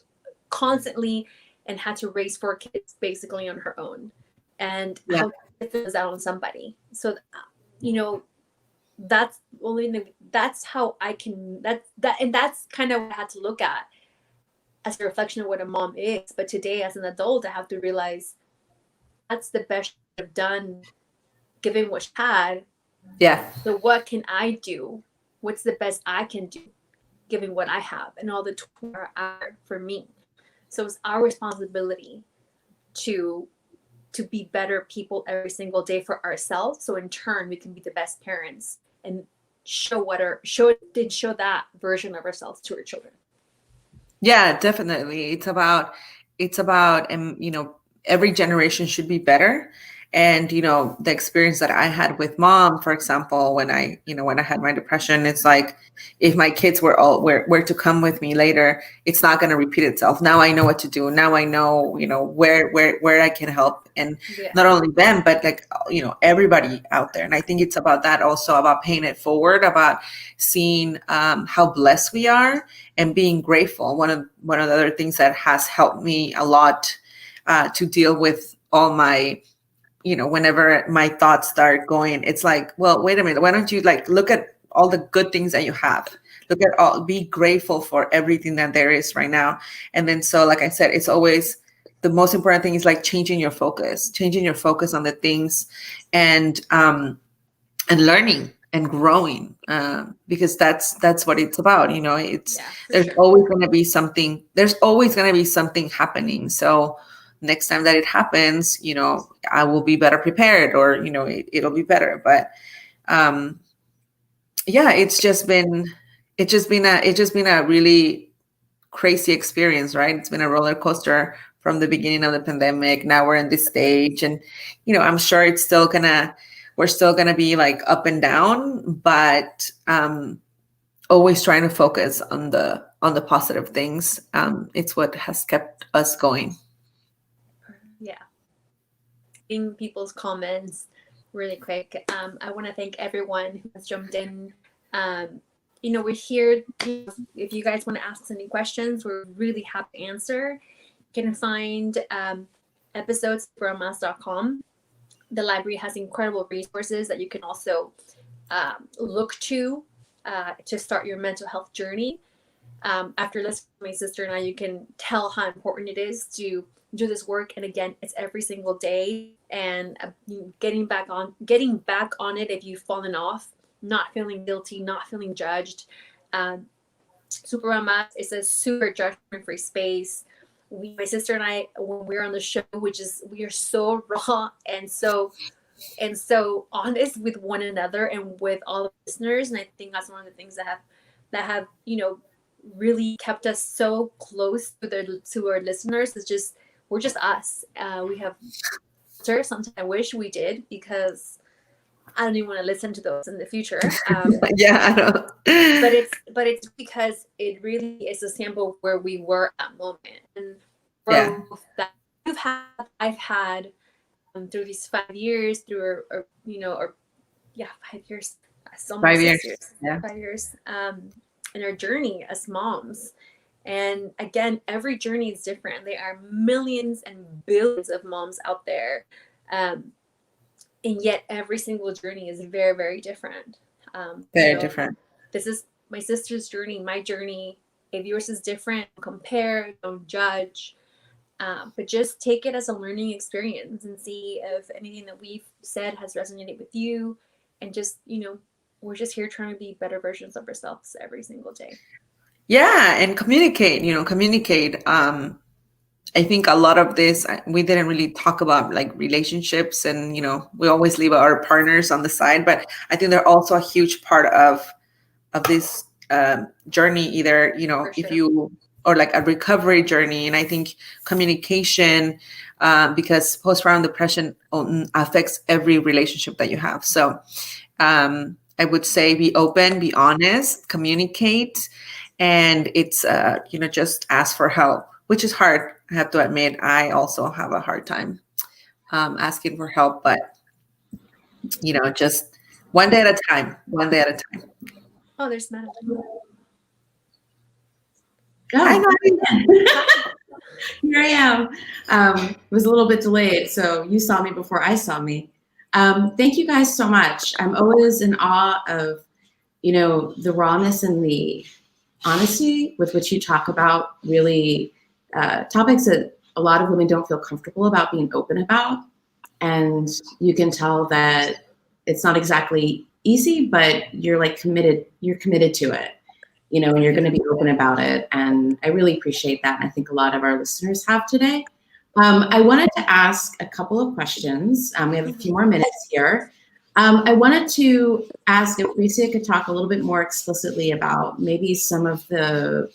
constantly and had to raise 4 kids basically on her own, and how difficult is that on somebody? So that's only that's how I can and that's kind of what I had to look at as a reflection of what a mom is. But today as an adult, I have to realize that's the best she could have done given what she had. Yeah. So what can I do? What's the best I can do given what I have and all the tools are for me? So it's our responsibility to be better people every single day for ourselves. So in turn, we can be the best parents and show that version of ourselves to our children. Yeah, definitely. It's about, every generation should be better. And, the experience that I had with mom, for example, when I had my depression, it's like, if my kids were to come with me later, it's not going to repeat itself. Now I know what to do. Now I know, where I can help, and not only them, but everybody out there. And I think it's about that also, about paying it forward, about seeing how blessed we are and being grateful. One of the other things that has helped me a lot to deal with all my, whenever my thoughts start going, it's like, well, wait a minute, why don't you look at all the good things that you have? Be grateful for everything that there is right now. And then, so like I said, it's always, the most important thing is changing your focus on the things, and learning and growing, because that's what it's about. There's always going to be something happening. So next time that it happens, I will be better prepared, or, it'll be better. But it's just been a really crazy experience, right? It's been a roller coaster from the beginning of the pandemic. Now we're in this stage, and, I'm sure we're still gonna be up and down, but always trying to focus on the positive things. It's what has kept us going. Yeah. In people's comments really quick, I want to thank everyone who has jumped in. We're here. If you guys want to ask us any questions, we're really happy to answer. You can find episodes at supermamás.com. The library has incredible resources that you can also look to start your mental health journey. After listening to my sister and I, you can tell how important it is to do this work. And again, it's every single day, and getting back on it if you've fallen off, not feeling guilty, not feeling judged. Super Mamás is a super judgment-free space. My sister and I, when we're on the show, we are so raw and so honest with one another and with all the listeners. And I think that's one of the things that have really kept us so close to our listeners. We're just us. We have sometimes I wish we did, because I don't even want to listen to those in the future. Yeah, I know. But it's because it really is a sample of where we were at that moment, and growth that I've had through these 5 years, through 5 years, almost 5 years, 6 years, yeah. 5 years, in our journey as moms. And again, every journey is different. There are millions and billions of moms out there. And yet every single journey is very, very different. Very different. This is my sister's journey, my journey. If yours is different, don't compare, don't judge, but just take it as a learning experience and see if anything that we've said has resonated with you. And just, we're just here trying to be better versions of ourselves every single day. Yeah, and communicate. I think a lot of this, we didn't really talk about like relationships, and we always leave our partners on the side, but I think they're also a huge part of this journey, either For if sure. you, or like a recovery journey. And I think communication, because postpartum depression affects every relationship that you have. So I would say be open, be honest, communicate, and it's just ask for help, which is hard. I have to admit, I also have a hard time asking for help, but just one day at a time, one day at a time. Oh, there's Madeline. Hi, Oh, Maddie. here I am. It was a little bit delayed, so you saw me before I saw me. Thank you guys so much. I'm always in awe of, the rawness and the honesty with which you talk about really topics that a lot of women don't feel comfortable about being open about. And you can tell that it's not exactly easy, but you're committed to it, and you're going to be open about it. And I really appreciate that. And I think a lot of our listeners have today. I wanted to ask a couple of questions. We have a few more minutes here. I wanted to ask if Bricia could talk a little bit more explicitly about maybe some of the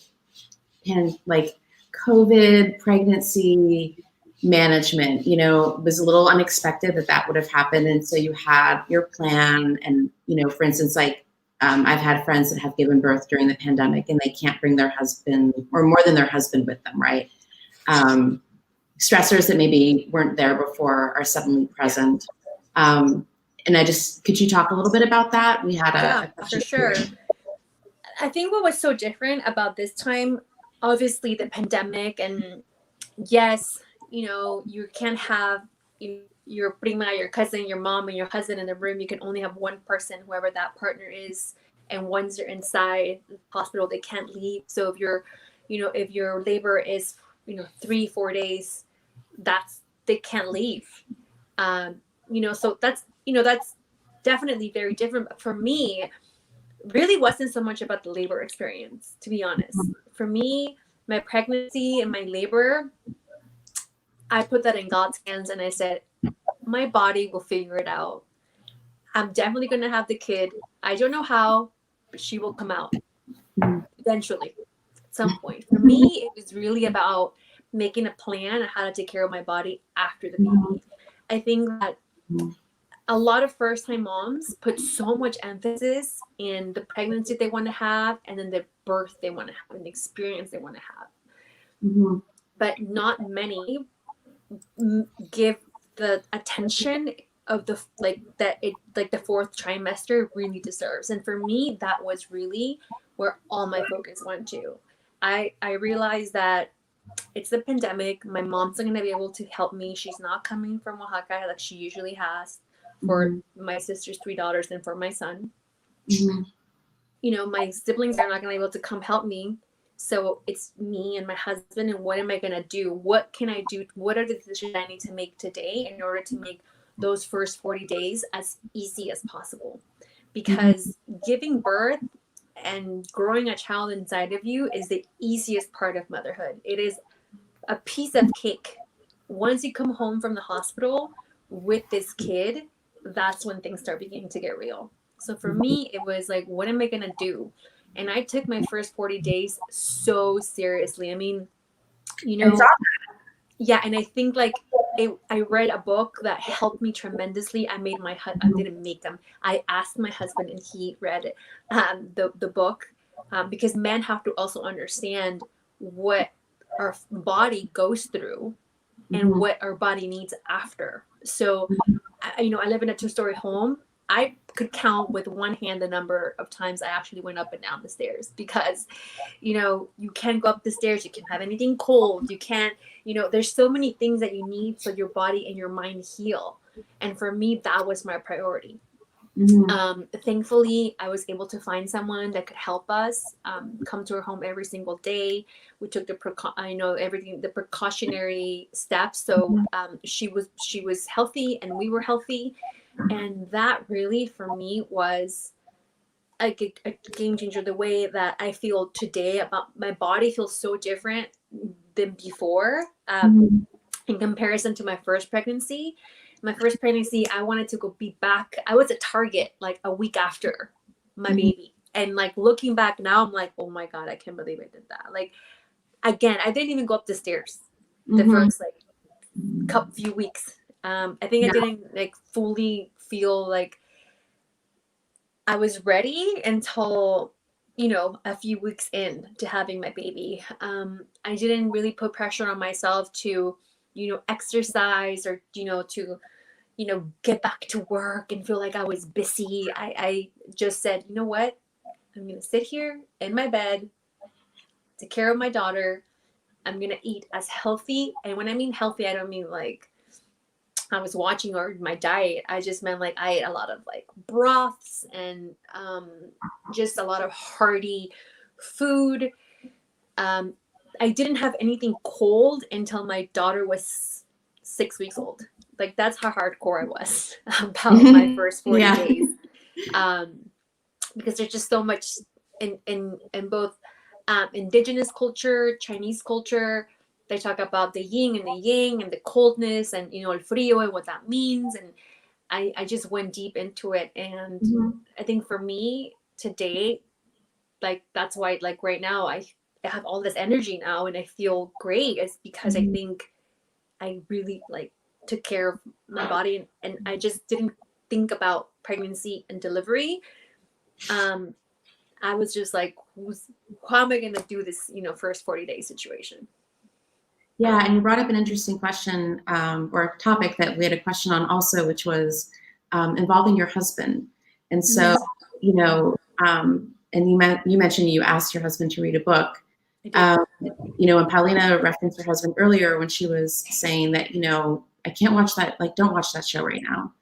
COVID pregnancy management. It was a little unexpected that would have happened. And so you had your plan. And, for instance, I've had friends that have given birth during the pandemic and they can't bring their husband or more than their husband with them, right? Stressors that maybe weren't there before are suddenly present. And could you talk a little bit about that? We had a for sure. I think what was so different about this time, obviously the pandemic, and yes, you can't have your prima, your cousin, your mom, and your husband in the room. You can only have one person, whoever that partner is. And once they're inside the hospital, they can't leave. So if your labor is 3-4 days, they can't leave. So that's definitely very different. But for me, really wasn't so much about the labor experience, to be honest. For me, my pregnancy and my labor, I put that in God's hands, and I said, my body will figure it out. I'm definitely going to have the kid. I don't know how, but she will come out eventually at some point. For me, it was really about making a plan on how to take care of my body after the baby. I think that a lot of first-time moms put so much emphasis in the pregnancy they want to have, and then the birth they want to have, and the experience they want to have. Mm-hmm. But not many give the attention of the fourth trimester really deserves. And for me, that was really where all my focus went to. I realized that it's the pandemic. My mom's not going to be able to help me. She's not coming from Oaxaca like she usually has for my sister's 3 daughters and for my son. Mm-hmm. My siblings are not going to be able to come help me. So it's me and my husband, and what am I going to do? What can I do? What are the decisions I need to make today in order to make those first 40 days as easy as possible? Because giving birth and growing a child inside of you is the easiest part of motherhood. It is a piece of cake. Once you come home from the hospital with this kid, that's when things start beginning to get real. So for me, it was like, what am I going to do? And I took my first 40 days so seriously. I mean, yeah. And I think I read a book that helped me tremendously. I didn't make them. I asked my husband and he read the book because men have to also understand what our body goes through and what our body needs after. So, I live in a 2-story home. I could count with one hand the number of times I actually went up and down the stairs because, you can't go up the stairs. You can't have anything cold. You can't, there's so many things that you need so your body and your mind heal. And for me, that was my priority. Thankfully, I was able to find someone that could help us come to our home every single day. We took the precautionary steps. So she was healthy and we were healthy. And that really, for me, was a game changer. The way that I feel today about my body feels so different than before. In comparison to my first pregnancy. My first pregnancy, I wanted to go be back. I was at Target like a week after my baby. And like looking back now, I'm like, oh my God, I can't believe I did that. Like, again, I didn't even go up the stairs the first like few weeks. I think I didn't like fully feel like I was ready until, you know, a few weeks in to having my baby. I didn't really put pressure on myself to, you know, exercise or, you know, to, you know, get back to work and feel like I was busy. I just said, you know what? I'm going to sit here in my bed, take care of my daughter. I'm going to eat as healthy. And when I mean healthy, I don't mean like I was watching or my diet. I just meant like I ate a lot of like broths and just a lot of hearty food. I didn't have anything cold until my daughter was 6 weeks old. Like that's how hardcore I was about my first 40 days. Because there's just so much in both indigenous culture, Chinese culture. They talk about the yin and the yang and the coldness and, you know, el frío and what that means. And I just went deep into it. And I think for me today, like that's why like right now I have all this energy now and I feel great. It's because I think I really like took care of my body and I just didn't think about pregnancy and delivery. I was just like, how am I going to do this, you know, first 40-day situation? Yeah, and you brought up an interesting question or topic that we had a question on also, which was involving your husband. And so, you know, and you mentioned you asked your husband to read a book. You know, and Paulina referenced her husband earlier when she was saying that, you know, I can't watch that, like, don't watch that show right now.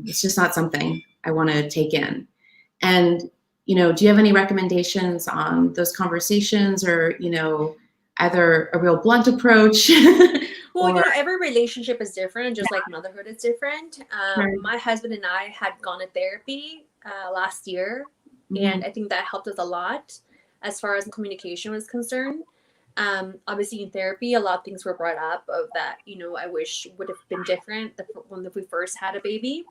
It's just not something I want to take in. And, you know, do you have any recommendations on those conversations or, you know, either a real blunt approach? Well, you know, every relationship is different, just like motherhood is different. My husband and I had gone to therapy last year, and I think that helped us a lot as far as communication was concerned. Obviously in therapy, a lot of things were brought up of that, you know, I wish would have been different when we first had a baby.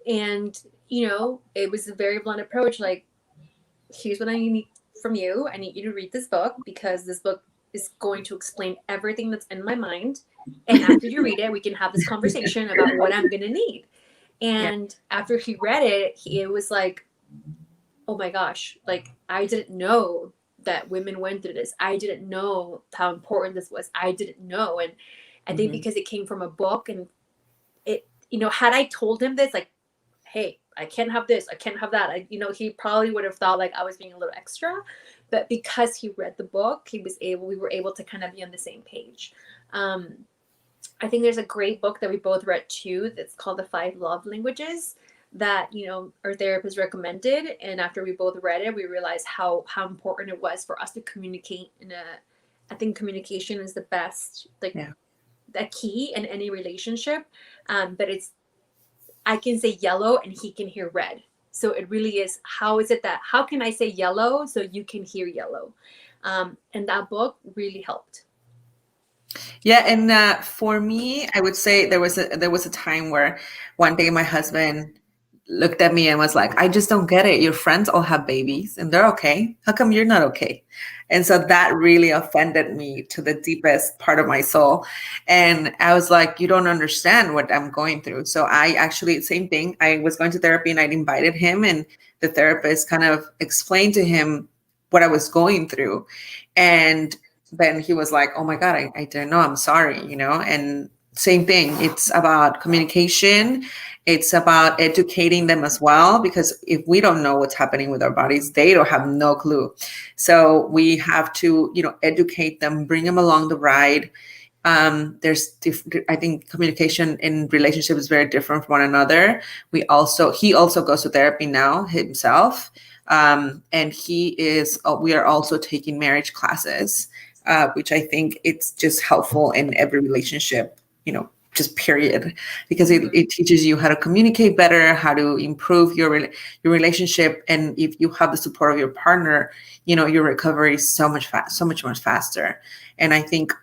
And, you know, it was a very blunt approach. Like, here's what I need from you. I need you to read this book because this book is going to explain everything that's in my mind. And after you read it, we can have this conversation about what I'm going to need. And after he read it, it was like, oh my gosh, like I didn't know that women went through this. I didn't know how important this was. I didn't know. And I think because it came from a book and it, you know, had I told him this, like, hey, I can't have this, I can't have that, you know, he probably would have thought like I was being a little extra. But because he read the book, we were able to kind of be on the same page. I think there's a great book that we both read too that's called The 5 Love Languages that, you know, our therapist recommended. And after we both read it, we realized how important it was for us to communicate I think communication is the best, like the key in any relationship. But I can say yellow and he can hear red. So it really is, how can I say yellow so you can hear yellow? And that book really helped. Yeah, and for me, I would say there was a time where one day my husband looked at me and was like, I just don't get it. Your friends all have babies and they're okay. How come you're not okay? And so that really offended me to the deepest part of my soul. And I was like, you don't understand what I'm going through. So I actually, same thing. I was going to therapy and I invited him, and the therapist kind of explained to him what I was going through. And then he was like, oh my God, I didn't know. I'm sorry, you know? And same thing. It's about communication. It's about educating them as well, because if we don't know what's happening with our bodies, they don't have no clue. So we have to, you know, educate them, bring them along the ride. I think communication in relationships is very different from one another. He also goes to therapy now himself. And we are also taking marriage classes, which I think it's just helpful in every relationship, you know, just period, because it teaches you how to communicate better, how to improve your relationship. And if you have the support of your partner, your recovery is so much more faster. And I think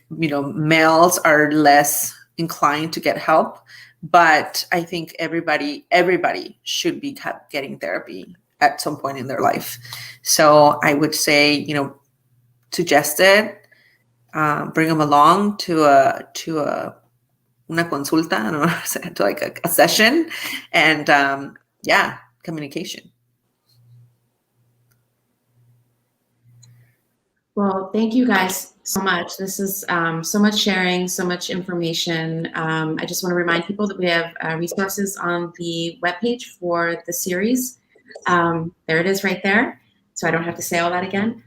males are less inclined to get help, but I think everybody should be getting therapy at some point in their life. So I would say, suggest it. Bring them along to una consulta, I don't know, to like a session, and communication. Well, thank you guys so much. This is so much sharing, so much information. I just want to remind people that we have resources on the webpage for the series. There it is right there. So I don't have to say all that again.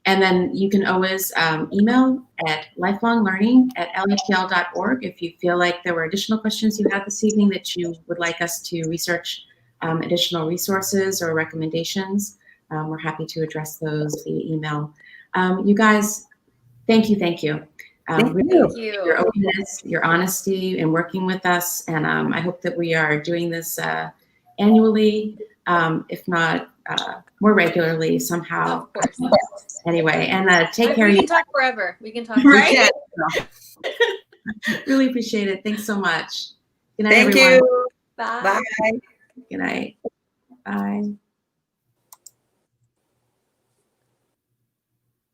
And then you can always email at lifelonglearning@lhtl.org if you feel like there were additional questions you had this evening that you would like us to research additional resources or recommendations. We're happy to address those via email. You guys, thank you. Thank you. Your openness, your honesty in working with us. And I hope that we are doing this annually, if not more regularly somehow. Of course. Anyway, and take care. We can talk forever. We can talk right? Really appreciate it. Thanks so much. Good night, Thank everyone. you. Bye. Bye. Good night. Bye.